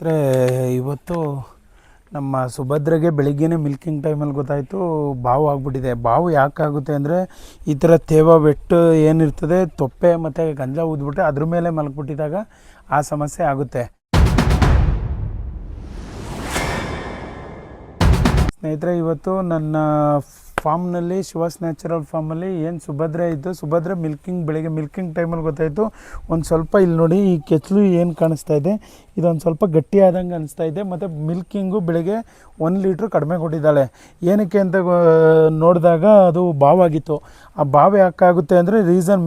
ಸ್ನೇಹಿತರೆ, ಇವತ್ತು ನಮ್ಮ ಸುಭದ್ರೆಗೆ ಬೆಳಿಗ್ಗೆನೇ ಮಿಲ್ಕಿಂಗ್ ಟೈಮಲ್ಲಿ ಗೊತ್ತಾಯಿತು ಬಾವು ಆಗಿಬಿಟ್ಟಿದೆ. ಬಾವು ಯಾಕಾಗುತ್ತೆ ಅಂದರೆ ಈ ಥರ ತೇವ ಬೆಟ್ಟು ಏನಿರ್ತದೆ ತೊಪ್ಪೆ ಮತ್ತು ಗಂಜಲ ಊದ್ಬಿಟ್ರೆ ಅದ್ರ ಮೇಲೆ ಮಲಗಿಬಿಟ್ಟಿದಾಗ ಆ ಸಮಸ್ಯೆ ಆಗುತ್ತೆ. ಸ್ನೇಹಿತರೆ, ಇವತ್ತು ನನ್ನ ಫಾರ್ಮ್ನಲ್ಲಿ ಶಿವಾಸ್ ನ್ಯಾಚುರಲ್ ಫಾರ್ಮಲ್ಲಿ ಏನು ಸುಭದ್ರೆ ಇದ್ದು, ಸುಭದ್ರೆ ಬೆಳಿಗ್ಗೆ ಮಿಲ್ಕಿಂಗ್ ಟೈಮಲ್ಲಿ ಗೊತ್ತಾಯಿತು. ಒಂದು ಸ್ವಲ್ಪ ಇಲ್ಲಿ ನೋಡಿ, ಈ ಕೆಚ್ಚಲು ಏನು ಕಾಣಿಸ್ತಾ ಇದೆ ಇದೊಂದು ಸ್ವಲ್ಪ ಗಟ್ಟಿ ಆದಂಗೆ ಅನಿಸ್ತಾ ಇದೆ. ಮತ್ತು ಮಿಲ್ಕಿಂಗು ಬೆಳಿಗ್ಗೆ 1 ಲೀಟ್ರ್ ಕಡಿಮೆ ಕೊಟ್ಟಿದ್ದಾಳೆ. ಏನಕ್ಕೆ ಅಂತ ನೋಡಿದಾಗ ಅದು ಬಾವಾಗಿತ್ತು. ಆ ಬಾವು ಯಾಕಾಗುತ್ತೆ ಅಂದರೆ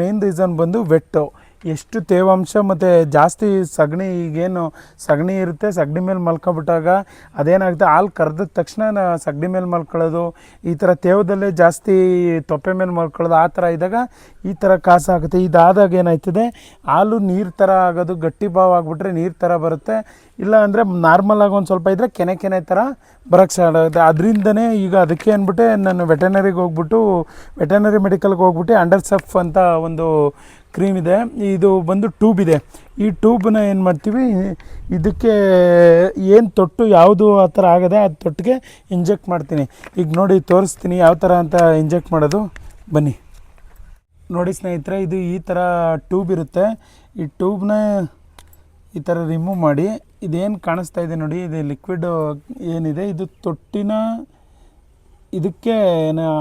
ಮೇನ್ ರೀಸನ್ ಬಂದು ವೆಟ್ಟು. ಎಷ್ಟು ತೇವಾಂಶ ಮತ್ತು ಜಾಸ್ತಿ ಸಗಣಿ, ಈಗೇನು ಸಗಣಿ ಇರುತ್ತೆ ಸಗಣಿ ಮೇಲೆ ಮಲ್ಕೊಬಿಟ್ಟಾಗ ಅದೇನಾಗುತ್ತೆ, ಹಾಲು ಕರೆದ ತಕ್ಷಣ ಸಗಣಿ ಮೇಲೆ ಮಲ್ಕೊಳ್ಳೋದು, ಈ ಥರ ತೇವದಲ್ಲೇ ಜಾಸ್ತಿ ತೊಪ್ಪೆ ಮೇಲೆ ಮಲ್ಕೊಳ್ಳೋದು, ಆ ಥರ ಇದ್ದಾಗ ಈ ಥರ ಕಾಸಾಗುತ್ತೆ. ಇದಾದಾಗ ಏನಾಯ್ತದೆ, ಹಾಲು ನೀರು ಥರ ಆಗೋದು, ಗಟ್ಟಿ ಬಾವು ಆಗಿಬಿಟ್ರೆ ನೀರು ಥರ ಬರುತ್ತೆ. ಇಲ್ಲ ಅಂದರೆ ನಾರ್ಮಲಾಗಿ ಒಂದು ಸ್ವಲ್ಪ ಇದ್ದರೆ ಕೆನೆ ಥರ ಬರೋಕ್ಕೆ ಸ್ಟಾರ್ಟ್ ಆಗುತ್ತೆ. ಅದರಿಂದನೇ ಈಗ ಅದಕ್ಕೆ ಅಂದ್ಬಿಟ್ಟೆ ನಾನು ವೆಟರ್ನರಿ ಮೆಡಿಕಲ್ಗೆ ಹೋಗ್ಬಿಟ್ಟು ಅಂಡರ್ಸೆಫ್ ಅಂತ ಒಂದು ಕ್ರೀಮ್ ಇದೆ. ಇದು ಬಂದು ಟ್ಯೂಬ್ ಇದೆ. ಈ ಟ್ಯೂಬನ್ನ ಏನು ಮಾಡ್ತೀವಿ, ಇದಕ್ಕೆ ಏನು ತೊಟ್ಟು ಯಾವುದು ಆ ಥರ ಆಗದೆ ಆ ತೊಟ್ಟಿಗೆ ಇಂಜೆಕ್ಟ್ ಮಾಡ್ತೀನಿ. ಈಗ ನೋಡಿ ತೋರಿಸ್ತೀನಿ ಯಾವ ಥರ ಅಂತ ಇಂಜೆಕ್ಟ್ ಮಾಡೋದು, ಬನ್ನಿ ನೋಡಿ ಸ್ನೇಹಿತರೆ. ಇದು ಈ ಥರ ಟ್ಯೂಬ್ ಇರುತ್ತೆ. ಈ ಟ್ಯೂಬ್ನ ಈ ಥರ ರಿಮೂವ್ ಮಾಡಿ, ಇದೇನು ಕಾಣಿಸ್ತಾ ಇದೆ ನೋಡಿ, ಇದು ಲಿಕ್ವಿಡ್ ಏನಿದೆ ಇದು ತೊಟ್ಟಿನ ಇದಕ್ಕೆ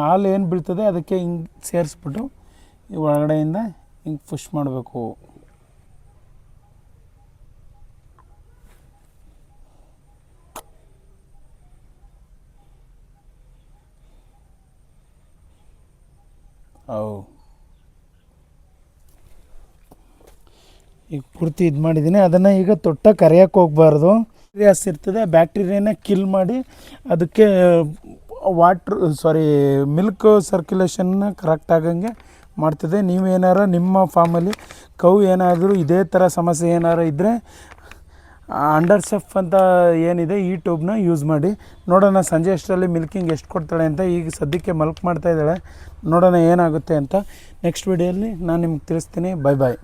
ಹಾಲು ಏನು ಬೀಳ್ತದೆ ಅದಕ್ಕೆ ಹಿಂಗೆ ಸೇರಿಸ್ಬಿಟ್ಟು ಈ ಒಳಗಡೆಯಿಂದ ಹಿಂಗೆ ಪುಷ್ ಮಾಡಬೇಕು. ಈಗ ಪೂರ್ತಿ ಇದು ಮಾಡಿದ್ದೀನಿ. ಅದನ್ನು ಈಗ ತೊಟ್ಟ ಕರೆಯೋಕ್ಕೆ ಹೋಗಬಾರ್ದು. ಬ್ಯಾಕ್ಟೀರಿಯಾಸ್ ಇರ್ತದೆ, ಬ್ಯಾಕ್ಟೀರಿಯಾನ ಕಿಲ್ ಮಾಡಿ ಅದಕ್ಕೆ ಮಿಲ್ಕ್ ಸರ್ಕ್ಯುಲೇಷನ್ನ ಕರೆಕ್ಟ್ ಆಗಂಗೆ ಮಾಡ್ತದೆ. ನೀವೇನಾರು ನಿಮ್ಮ ಫಾರ್ಮಲ್ಲಿ ಕೌ ಏನಾದರೂ ಇದೇ ಥರ ಸಮಸ್ಯೆ ಏನಾರು ಇದ್ದರೆ ಅಂಡರ್ಸೆಫ್ ಅಂತ ಏನಿದೆ ಈ ಟ್ಯೂಬ್ನ ಯೂಸ್ ಮಾಡಿ ನೋಡೋಣ. ಸಂಜೆ ಅಷ್ಟರಲ್ಲಿ ಮಿಲ್ಕಿಂಗ್ ಎಷ್ಟು ಕೊಡ್ತಾಳೆ ಅಂತ. ಈಗ ಸದ್ಯಕ್ಕೆ ಮಾಡ್ತಾ ಇದ್ದಾಳೆ, ನೋಡೋಣ ಏನಾಗುತ್ತೆ ಅಂತ. ನೆಕ್ಸ್ಟ್ ವಿಡಿಯೋಲಿ ನಾನು ನಿಮ್ಗೆ ತಿಳಿಸ್ತೀನಿ. ಬಾಯ್.